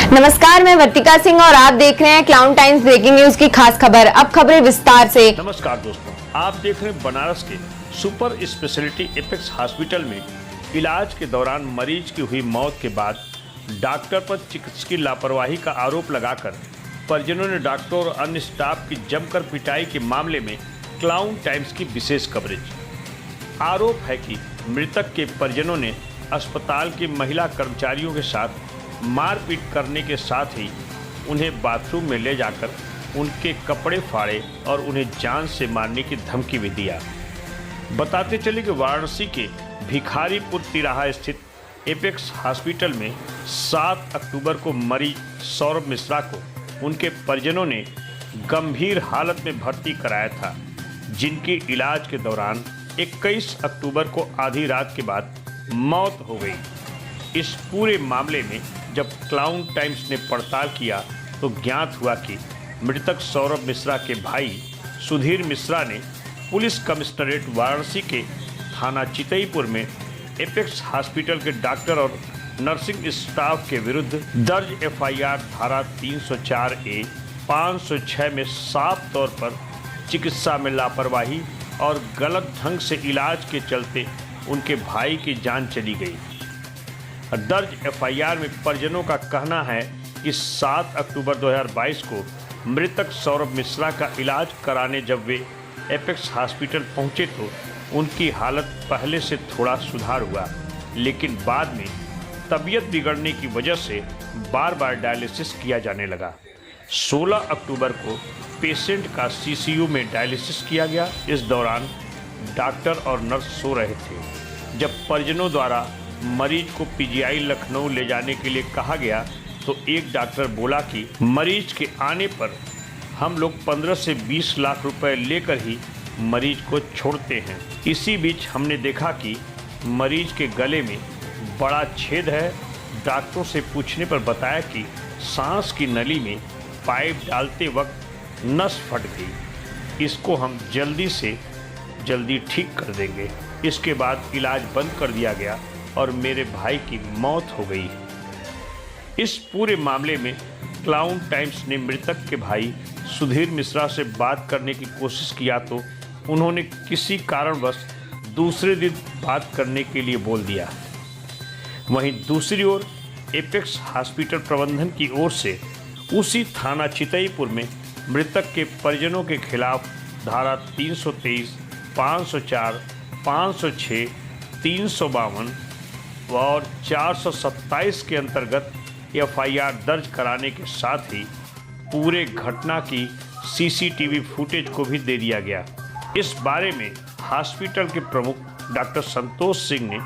नमस्कार, मैं वर्तिका सिंह और आप देख रहे हैं क्लाउन टाइम्स ब्रेकिंग न्यूज की खास खबर। अब खबरें विस्तार से। नमस्कार दोस्तों, आप देख रहे हैं बनारस के सुपर स्पेशलिटी एपेक्स हॉस्पिटल में इलाज के दौरान मरीज की हुई मौत के बाद डॉक्टर पर चिकित्सकीय लापरवाही का आरोप लगाकर परिजनों ने डॉक्टर और अन्य स्टाफ की जमकर पिटाई के मामले में क्लाउन टाइम्स की विशेष कवरेज। आरोप है कि मृतक के परिजनों ने अस्पताल की महिला कर्मचारियों के साथ मारपीट करने के साथ ही उन्हें बाथरूम में ले जाकर उनके कपड़े फाड़े और उन्हें जान से मारने की धमकी भी दिया। बताते चले कि वाराणसी के भिखारीपुर तिराहा स्थित एपेक्स हॉस्पिटल में 7 अक्टूबर को मरीज सौरभ मिश्रा को उनके परिजनों ने गंभीर हालत में भर्ती कराया था, जिनकी इलाज के दौरान 21 अक्टूबर को आधी रात के बाद मौत हो गई। इस पूरे मामले में जब क्लाउन टाइम्स ने पड़ताल किया तो ज्ञात हुआ कि मृतक सौरभ मिश्रा के भाई सुधीर मिश्रा ने पुलिस कमिश्नरेट वाराणसी के थाना चितईपुर में एपेक्स हॉस्पिटल के डॉक्टर और नर्सिंग स्टाफ के विरुद्ध दर्ज एफआईआर धारा 304A 506 में साफ तौर पर चिकित्सा में लापरवाही और गलत ढंग से इलाज के चलते उनके भाई की जान चली गई। दर्ज एफआईआर में परिजनों का कहना है कि 7 अक्टूबर 2022 को मृतक सौरभ मिश्रा का इलाज कराने जब वे एपेक्स हॉस्पिटल पहुंचे तो उनकी हालत पहले से थोड़ा सुधार हुआ, लेकिन बाद में तबीयत बिगड़ने की वजह से बार बार डायलिसिस किया जाने लगा। 16 अक्टूबर को पेशेंट का सीसीयू में डायलिसिस किया गया। इस दौरान डॉक्टर और नर्स सो रहे थे। जब परिजनों द्वारा मरीज को पीजीआई लखनऊ ले जाने के लिए कहा गया तो एक डॉक्टर बोला कि मरीज के आने पर हम लोग 15 से 20 लाख रुपए लेकर ही मरीज को छोड़ते हैं। इसी बीच हमने देखा कि मरीज के गले में बड़ा छेद है। डॉक्टरों से पूछने पर बताया कि सांस की नली में पाइप डालते वक्त नस फट गई। इसको हम जल्दी से जल्दी ठीक कर देंगे। इसके बाद इलाज बंद कर दिया गया और मेरे भाई की मौत हो गई। इस पूरे मामले में क्लाउन टाइम्स ने मृतक के भाई सुधीर मिश्रा से बात करने की कोशिश किया तो उन्होंने किसी कारणवश दूसरे दिन बात करने के लिए बोल दिया। वहीं दूसरी ओर एपेक्स हॉस्पिटल प्रबंधन की ओर से उसी थाना चितईपुर में मृतक के परिजनों के खिलाफ धारा 323, 504, 506, 352 और 427 के अंतर्गत एफआईआर दर्ज कराने के साथ ही पूरे घटना की सीसीटीवी फुटेज को भी दे दिया गया। इस बारे में हॉस्पिटल के प्रमुख डॉक्टर संतोष सिंह ने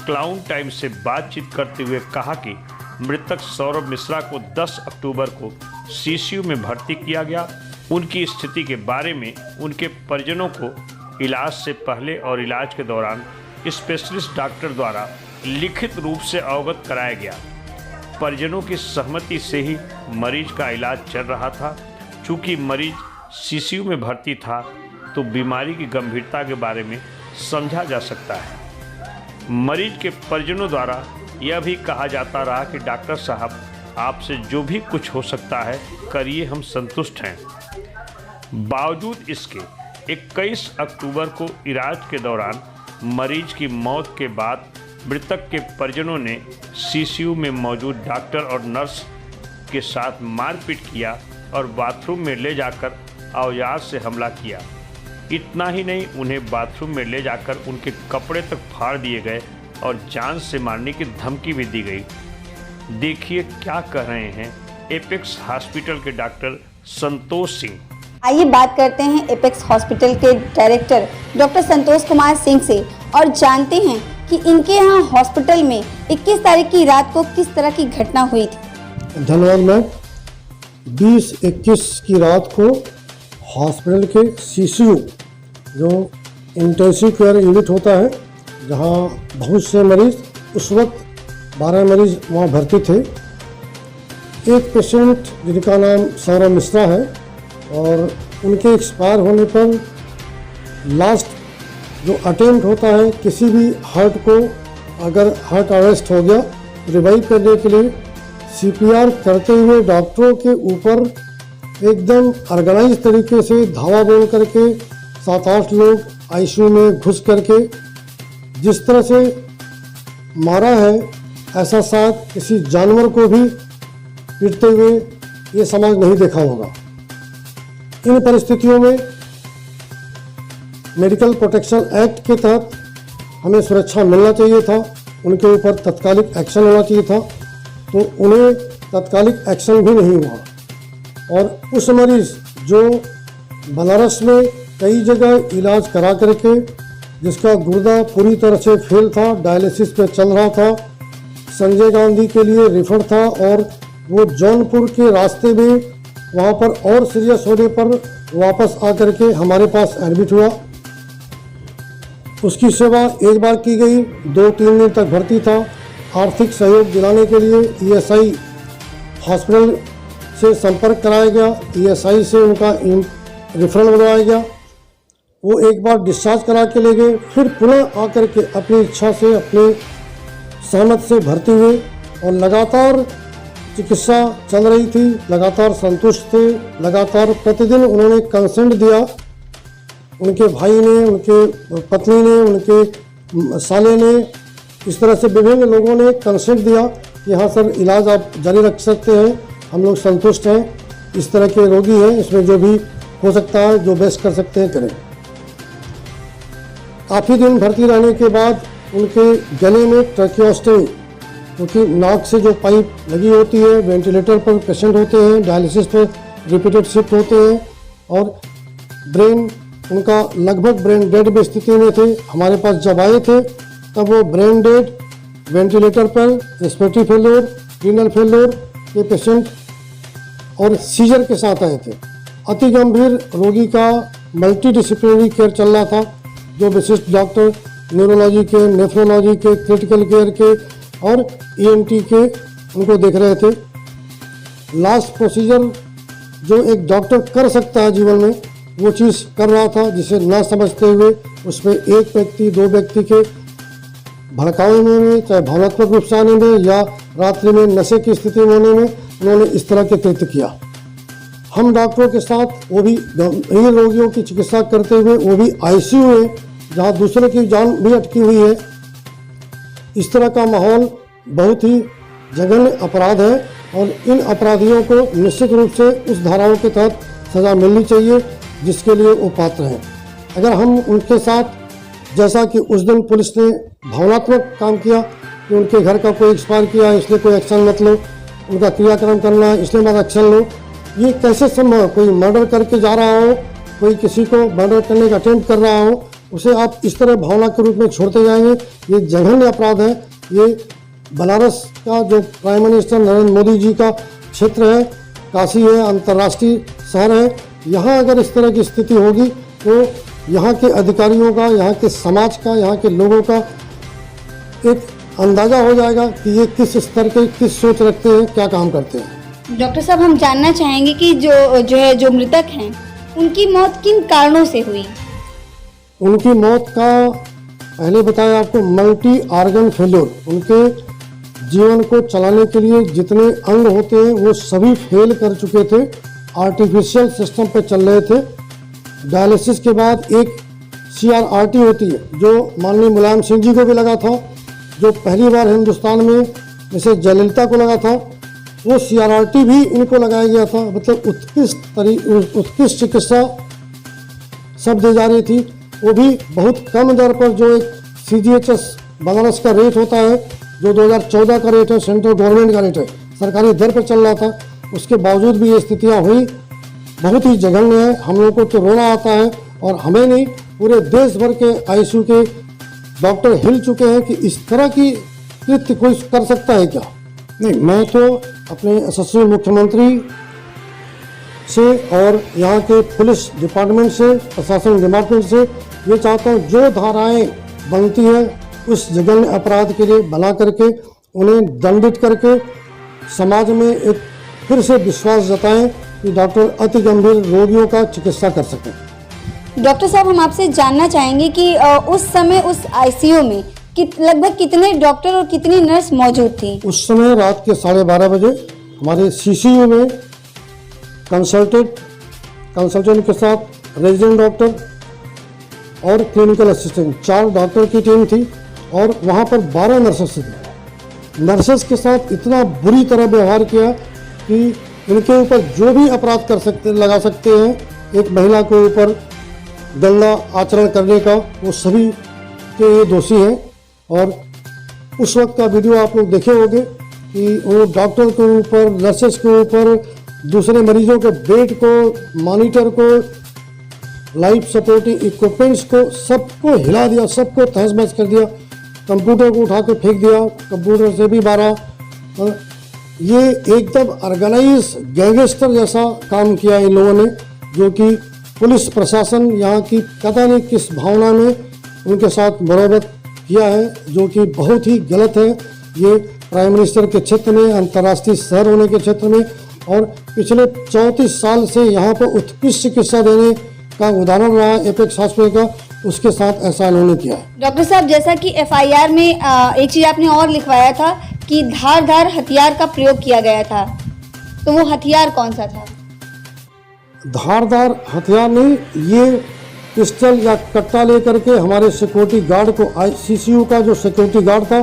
क्लाउन टाइम्स से बातचीत करते हुए कहा कि मृतक सौरभ मिश्रा को 10 अक्टूबर को सीसीयू में भर्ती किया गया। उनकी स्थिति के बारे में उनके परिजनों को इलाज से पहले और इलाज के दौरान स्पेशलिस्ट डॉक्टर द्वारा लिखित रूप से अवगत कराया गया। परिजनों की सहमति से ही मरीज का इलाज चल रहा था। चूँकि मरीज सीसीयू में भर्ती था तो बीमारी की गंभीरता के बारे में समझा जा सकता है। मरीज के परिजनों द्वारा यह भी कहा जाता रहा कि डॉक्टर साहब, आपसे जो भी कुछ हो सकता है करिए, हम संतुष्ट हैं। बावजूद इसके 21 अक्टूबर को इलाज के दौरान मरीज की मौत के बाद मृतक के परिजनों ने सीसीयू में मौजूद डॉक्टर और नर्स के साथ मारपीट किया और बाथरूम में ले जाकर औजार से हमला किया। इतना ही नहीं, उन्हें बाथरूम में ले जाकर उनके कपड़े तक फाड़ दिए गए और जान से मारने की धमकी भी दी गई। देखिए क्या कह रहे हैं एपेक्स हॉस्पिटल के डॉक्टर संतोष सिंह। आइए बात करते हैं एपेक्स हॉस्पिटल के डायरेक्टर डॉक्टर संतोष कुमार सिंह से और जानते हैं कि इनके यहाँ हॉस्पिटल में 21 तारीख की रात को किस तरह की घटना हुई थी। धन्यवाद मैम। 20-21 की रात को हॉस्पिटल के सीसीयू जो इंटेंसिव केयर यूनिट होता है, जहाँ बहुत से मरीज, उस वक्त 12 मरीज वहाँ भर्ती थे। एक पेशेंट जिनका नाम सौरभ मिश्रा है और उनके एक्सपायर होने पर लास्ट जो अटेम्प्ट होता है किसी भी हार्ट को, अगर हार्ट अरेस्ट हो गया, रिवाइव करने के लिए सीपीआर करते हुए डॉक्टरों के ऊपर एकदम ऑर्गेनाइज तरीके से धावा बोल करके 7-8 लोग आईसीयू में घुस करके जिस तरह से मारा है, ऐसा शायद किसी जानवर को भी पीटते हुए ये समाज नहीं देखा होगा। इन परिस्थितियों में मेडिकल प्रोटेक्शन एक्ट के तहत हमें सुरक्षा मिलना चाहिए था, उनके ऊपर तत्कालिक एक्शन होना चाहिए था, तो उन्हें तत्कालिक एक्शन भी नहीं हुआ। और उस मरीज जो बनारस में कई जगह इलाज करा करके जिसका गुर्दा पूरी तरह से फेल था, डायलिसिस पे चल रहा था, संजय गांधी के लिए रिफर था और वो जौनपुर के रास्ते में वहाँ पर और सीरियस होने पर वापस आकर के हमारे पास एडमिट हुआ। उसकी सेवा एक बार की गई, 2-3 दिन तक भर्ती था। आर्थिक सहयोग दिलाने के लिए ईएसआई हॉस्पिटल से संपर्क कराया गया, ईएसआई से उनका रेफरल बनवाया गया। वो एक बार डिस्चार्ज करा के ले गए, फिर पुनः आकर के अपनी इच्छा से अपने सहमत से भर्ती हुए और लगातार चिकित्सा चल रही थी, लगातार संतुष्ट थे, लगातार प्रतिदिन उन्होंने कंसेंट दिया। उनके भाई ने, उनके पत्नी ने, उनके साले ने, इस तरह से विभिन्न लोगों ने कंसेंट दिया कि हाँ सर इलाज आप जारी रख सकते हैं, हम लोग संतुष्ट हैं, इस तरह के रोगी हैं, इसमें जो भी हो सकता है जो बेस्ट कर सकते हैं करें। काफ़ी दिन भर्ती रहने के बाद उनके गले में ट्रैकियोस्टमी, क्योंकि नाक से जो पाइप लगी होती है, वेंटिलेटर पर पेशेंट होते हैं, डायलिसिस पर रिपीटेड शिफ्ट होते हैं और ब्रेन उनका लगभग ब्रेन डेड की स्थिति में थे। हमारे पास जब आए थे तब वो ब्रेन डेड, वेंटिलेटर पर, रेस्पिरेटरी फेल्योर, रीनल फेल्योर के पेशेंट और सीजर के साथ आए थे। अति गंभीर रोगी का मल्टी डिसिप्लिनरी केयर चल रहा था, जो विशिष्ट डॉक्टर न्यूरोलॉजी के, नेफ्रोलॉजी के, क्रिटिकल केयर के और ईएनटी के उनको देख रहे थे। लास्ट प्रोसीजर जो एक डॉक्टर कर सकता है जीवन में, वो चीज़ कर रहा था, जिसे न समझते हुए उसमें एक व्यक्ति, 2 व्यक्ति के भड़काने में, चाहे भावनात्मक रूप से आने में या रात्रि में नशे की स्थिति में होने में, उन्होंने इस तरह के कृत्य किया। हम डॉक्टरों के साथ, वो भी गंभीर रोगियों की चिकित्सा करते हुए, वो भी आईसीयू में जहाँ दूसरे की जान भी अटकी हुई है, इस तरह का माहौल बहुत ही जघन्य अपराध है और इन अपराधियों को निश्चित रूप से उस धाराओं के तहत सज़ा मिलनी चाहिए जिसके लिए वो पात्र हैं। अगर हम उनके साथ, जैसा कि उस दिन पुलिस ने भावनात्मक काम किया कि उनके घर का कोई एक्सपायर किया इसलिए कोई एक्शन मत लो, उनका क्रियाक्रम करना है इसलिए मत एक्शन लो, ये कैसे संभव? कोई मर्डर करके जा रहा हो, कोई किसी को मर्डर करने का अटेम्प्ट कर रहा हो, उसे आप इस तरह भावना के रूप में छोड़ते जाएंगे, ये जघन्य अपराध है। ये बनारस का जो प्राइम मिनिस्टर नरेंद्र मोदी जी का क्षेत्र है, काशी है, अंतर्राष्ट्रीय शहर है, यहाँ अगर इस तरह की स्थिति होगी तो यहाँ के अधिकारियों का, यहाँ के समाज का, यहाँ के लोगों का एक अंदाज़ा हो जाएगा कि ये किस स्तर के, किस सोच रखते हैं, क्या काम करते हैं। डॉक्टर साहब, हम जानना चाहेंगे कि जो मृतक हैं उनकी मौत किन कारणों से हुई? उनकी मौत का पहले बताया आपको, मल्टी ऑर्गन फेल्योर। उनके जीवन को चलाने के लिए जितने अंग होते हैं वो सभी फेल कर चुके थे, आर्टिफिशियल सिस्टम पे चल रहे थे। डायलिसिस के बाद एक CRRT होती है जो माननीय मुलायम सिंह जी को भी लगा था, जो पहली बार हिंदुस्तान में जैसे जयललिता को लगा था, वो CRRT भी इनको लगाया गया था। मतलब उत्कृष्ट चिकित्सा सब दी जा रही थी, वो भी बहुत कम दर पर। जो एक CGHS बनारस का रेट होता है, जो 2014 का रेट है, सेंट्रल गवर्नमेंट का रेट है, सरकारी दर पर चल रहा था, उसके बावजूद भी ये स्थितियाँ हुई। बहुत ही जघन्य है, हम लोगों को तो रोना आता है और हमें नहीं, पूरे देश भर के ICU के डॉक्टर हिल चुके हैं कि इस तरह की कृत्य कोई कर सकता है क्या। नहीं, मैं तो अपने यशस्वी मुख्यमंत्री से और यहाँ के पुलिस डिपार्टमेंट से, प्रशासन डिपार्टमेंट से ये चाहता हूँ, जो धाराएं बनती हैं उस जघन्य अपराध के लिए बना करके उन्हें दंडित करके समाज में एक फिर से विश्वास जताएं कि डॉक्टर अति गंभीर रोगियों का चिकित्सा कर सकें। डॉक्टर साहब, हम आपसे जानना चाहेंगे कि उस समय उस ICU में लगभग कितने डॉक्टर और कितनी नर्स मौजूद थी? उस समय रात के 12:30 बजे हमारे सीसीयू में कंसल्टेंट के साथ रेजिडेंट डॉक्टर और क्लिनिकल असिस्टेंट 4 डॉक्टर की टीम थी और वहाँ पर 12 नर्सेस थी। नर्सेस के साथ इतना बुरी तरह व्यवहार किया कि इनके ऊपर जो भी अपराध लगा सकते हैं एक महिला के ऊपर गंदा आचरण करने का, वो सभी के ये दोषी हैं। और उस वक्त का वीडियो आप लोग देखे होंगे कि वो डॉक्टर के ऊपर, नर्सेस के ऊपर, दूसरे मरीजों के बेड को, मॉनिटर को, लाइफ सपोर्टिंग इक्विपमेंट्स को, सबको हिला दिया, सबको तहस महस कर दिया। कंप्यूटर को उठा के फेंक दिया, कंप्यूटर से भी मारा। ये एकदम ऑर्गेनाइज गैंगस्टर जैसा काम किया इन लोगों ने, जो कि पुलिस प्रशासन यहाँ की पता नहीं किस भावना में उनके साथ बराबर किया है, जो कि बहुत ही गलत है। ये प्राइम मिनिस्टर के क्षेत्र में, अंतर्राष्ट्रीय शहर होने के क्षेत्र में, और पिछले 34 साल से यहाँ पर उत्कृष्ट चिकित्सा देने का उदाहरण रहा एपेक्स हॉस्पिटल का, उसके साथ ऐसा इन्होंने किया है। डॉक्टर साहब, जैसा कि एफआईआर में एक चीज आपने और लिखवाया था कि धारदार हथियार का प्रयोग किया गया था, तो वो हथियार कौन सा था? धारदार हथियार नहीं, ये पिस्टल या कट्टा लेकर के हमारे सिक्योरिटी गार्ड को, सीसीयू का जो सिक्योरिटी गार्ड था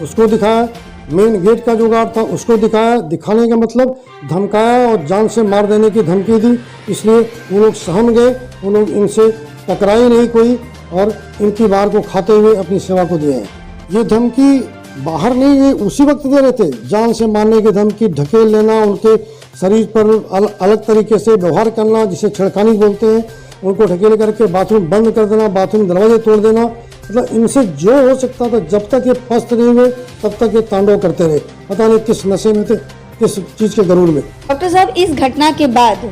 उसको दिखाया, मेन गेट का जो गार्ड था उसको दिखाया। दिखाने का मतलब धमकाया और जान से मार देने की धमकी दी, इसलिए वो लोग सहम गए। वो लोग इनसे टकराए नहीं कोई और इनकी बार को खाते हुए अपनी सेवा को दिए हैं। ये धमकी बाहर नहीं, ये उसी वक्त दे रहे थे। जान से मारने की धमकी, ढकेल लेना, उनके शरीर पर अलग तरीके से व्यवहार करना, जिसे छेड़खानी बोलते हैं, उनको ढकेल करके बाथरूम बंद कर देना, बाथरूम दरवाजे तोड़ देना। मतलब इनसे जो हो सकता था, जब तक ये फंस नहीं हुए तब तक ये तांडव करते रहे। पता नहीं किस नशे में थे, किस चीज़ के गरूर में। डॉक्टर साहब, इस घटना के बाद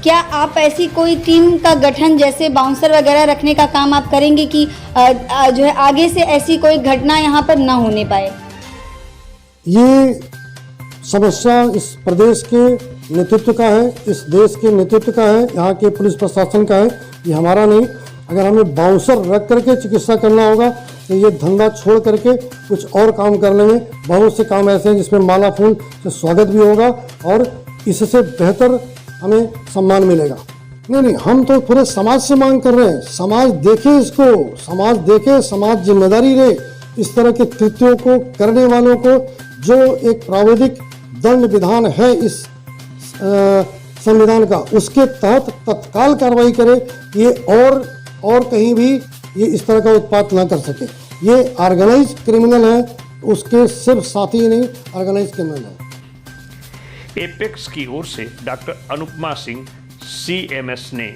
क्या आप ऐसी कोई टीम का गठन, जैसे बाउंसर वगैरह रखने का काम आप करेंगे कि जो है आगे से ऐसी कोई घटना यहाँ पर ना होने पाए? ये समस्या इस प्रदेश के नेतृत्व का है, इस देश के नेतृत्व का है, यहाँ के पुलिस प्रशासन का है, ये हमारा नहीं। अगर हमें बाउंसर रख करके चिकित्सा करना होगा तो ये धंधा छोड़ करके कुछ और काम करने में बहुत से काम ऐसे हैं जिसमें माला फूल से स्वागत भी होगा और इससे बेहतर हमें सम्मान मिलेगा। नहीं, हम तो पूरे समाज से मांग कर रहे हैं, समाज देखे इसको, समाज देखे, समाज जिम्मेदारी ले इस तरह के कृत्यों को करने वालों को। जो एक प्राविधिक दंड विधान है इस संविधान का, उसके तहत तत्काल कार्रवाई करे, ये और कहीं भी ये इस तरह का उत्पात ना कर सके। ये ऑर्गेनाइज क्रिमिनल है, उसके सिर्फ साथी नहीं, ऑर्गेनाइज क्रिमिनल है। एपेक्स की ओर से डॉक्टर अनुपमा सिंह सीएमएस ने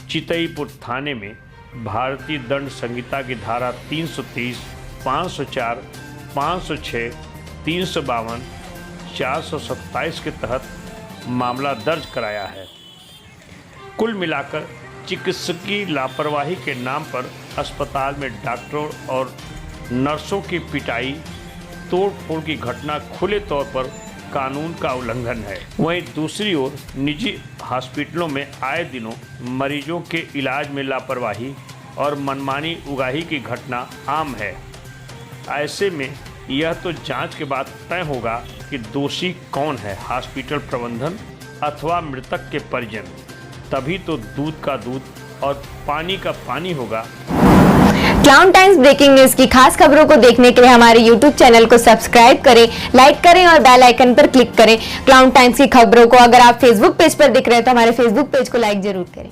चितईपुर थाने में भारतीय दंड संहिता की धारा 330, 504, 506, 352, 427 के तहत मामला दर्ज कराया है। कुल मिलाकर चिकित्सकीय लापरवाही के नाम पर अस्पताल में डॉक्टरों और नर्सों की पिटाई, तोड़फोड़ की घटना खुले तौर पर कानून का उल्लंघन है। वहीं दूसरी ओर निजी हॉस्पिटलों में आए दिनों मरीजों के इलाज में लापरवाही और मनमानी उगाही की घटना आम है। ऐसे में यह तो जांच के बाद तय होगा कि दोषी कौन है, हॉस्पिटल प्रबंधन अथवा मृतक के परिजन। तभी तो दूध का दूध और पानी का पानी होगा। क्लाउन टाइम्स ब्रेकिंग न्यूज की खास खबरों को देखने के लिए हमारे यूट्यूब चैनल को सब्सक्राइब करें, लाइक करें और बेल आइकन पर क्लिक करें। क्लाउन टाइम्स की खबरों को अगर आप फेसबुक पेज पर देख रहे हैं तो हमारे फेसबुक पेज को लाइक जरूर करें।